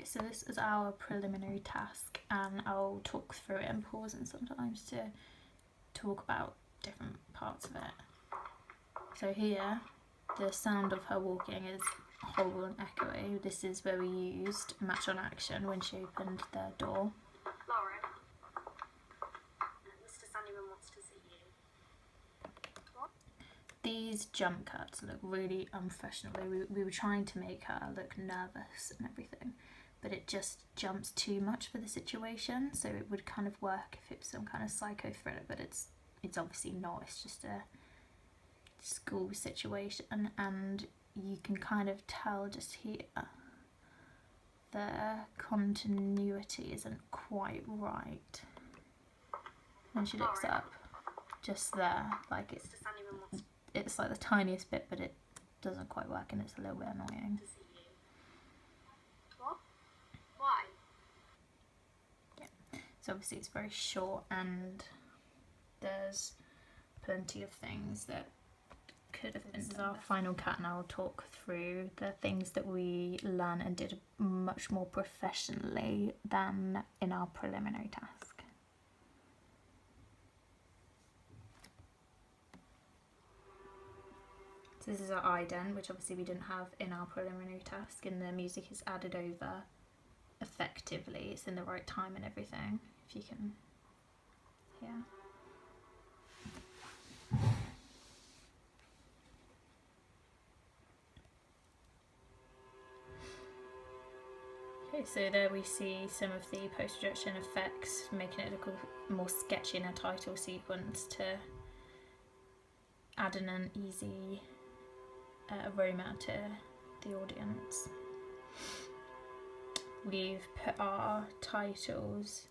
so this is our preliminary task, and I'll talk through it and pause and sometimes to talk about different parts of it. So here, the sound of her walking is horrible and echoey. This is where we used match on action when she opened the door. Lauren, Mr. Sandyman wants to see you. What? These jump cuts look really unprofessional. We were trying to make her look nervous and everything, but it just jumps too much for the situation, so it would kind of work if it was some kind of psycho thriller, but it's obviously not. It's just a school situation, and you can kind of tell just here the continuity isn't quite right when she looks up. Just there, like it's like the tiniest bit, but it doesn't quite work, and it's a little bit annoying. What? Why? Yeah. So obviously it's very short, and there's plenty of things that could have been. This is our final cut, and I'll talk through the things that we learned and did much more professionally than in our preliminary task. So this is our ident, which obviously we didn't have in our preliminary task, and the music is added over effectively. It's in the right time and everything, if you can hear. Okay, so there we see some of the post-production effects, making it look more sketchy in a title sequence to add in an easy aroma to the audience. We've put our titles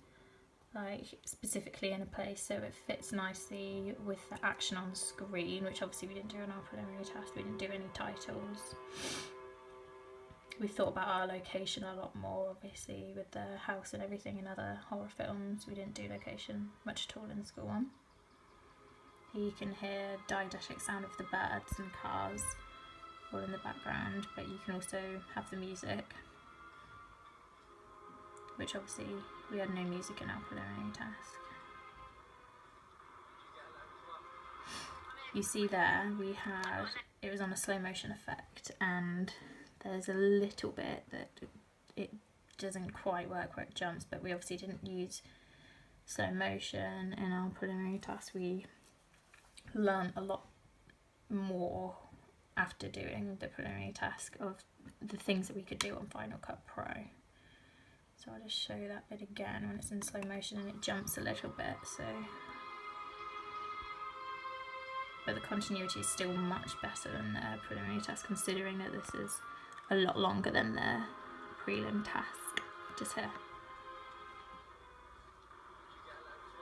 like specifically in a place so it fits nicely with the action on screen, which obviously we didn't do in our preliminary task. We didn't do any titles. We thought about our location a lot more, obviously, with the house and everything in other horror films. We didn't do location much at all in the school one. Here you can hear didactic sound of the birds and cars all in the background, but you can also have the music, which obviously we had no music in our preliminary task. You see there, it was on a slow motion effect, and there's a little bit that it doesn't quite work where it jumps, but we obviously didn't use slow motion in our preliminary task. We learned a lot more after doing the preliminary task of the things that we could do on Final Cut Pro. So I'll just show you that bit again when it's in slow motion and it jumps a little bit. But the continuity is still much better than the preliminary task, considering that this is a lot longer than the prelim task. Just here.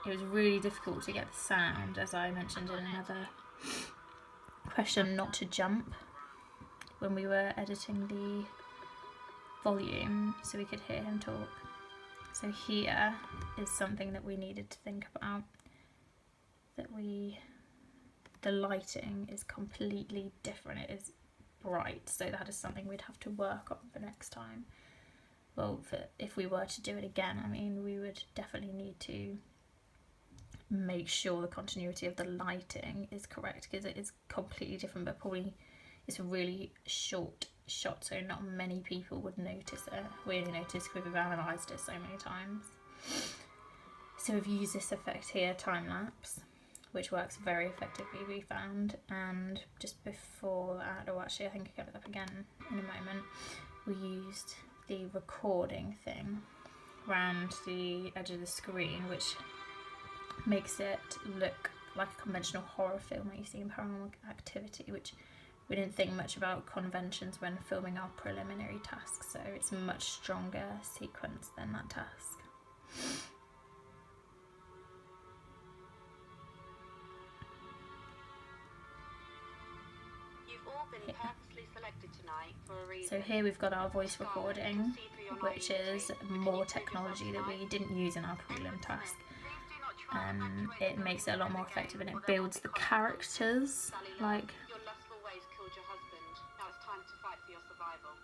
It was really difficult to get the sound, as I mentioned in another question, not to jump when we were editing the volume so we could hear him talk. So here is something that we needed to think about, the lighting is completely different. It is bright, so that is something we'd have to work on for next time. Well, if we were to do it again, I mean, we would definitely need to make sure the continuity of the lighting is correct, because it is completely different, but probably it's a really short shot, so not many people would notice it. We only noticed because we've analysed it so many times. So we've used this effect here, time lapse, which works very effectively, we found. And just before that, or actually I think I'll get it up again in a moment, we used the recording thing around the edge of the screen, which makes it look like a conventional horror film that you see in Paranormal Activity, which we didn't think much about conventions when filming our preliminary task, so it's a much stronger sequence than that task. So here we've got our voice recording, which is more technology that we didn't use in our prelim task. It makes it a lot more effective, and it builds the characters. Like, your lustful ways killed your husband. Now it's time to fight for your survival.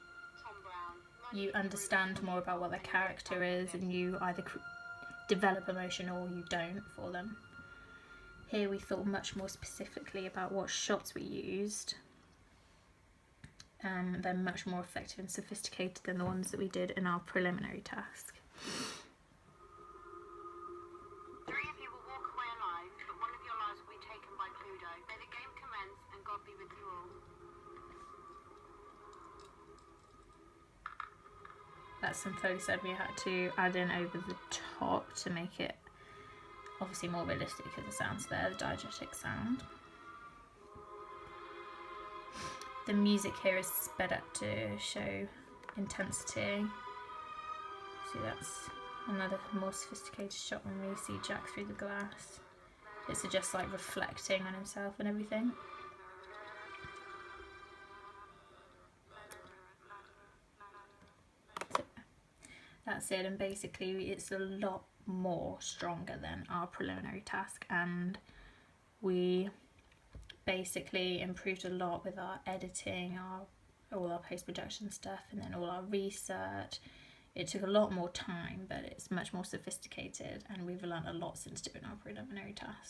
Tom Brown, you understand more about what their character is, and you either develop emotion or you don't for them. Here we thought much more specifically about what shots we used. They're much more effective and sophisticated than the ones that we did in our preliminary task. 3 of you will walk away alive, but 1 of your lives will be taken by Cluedo. May the game commence, and God be with you all. That's some Foley said we had to add in over the top to make it obviously more realistic because the sound's there, the diegetic sound. The music here is sped up to show intensity. See, that's another more sophisticated shot when we see Jack through the glass. It suggests like reflecting on himself and everything. So that's it, and basically it's a lot more stronger than our preliminary task, and we basically improved a lot with our editing, all our post-production stuff, and then all our research. It took a lot more time, but it's much more sophisticated, and we've learned a lot since doing our preliminary task.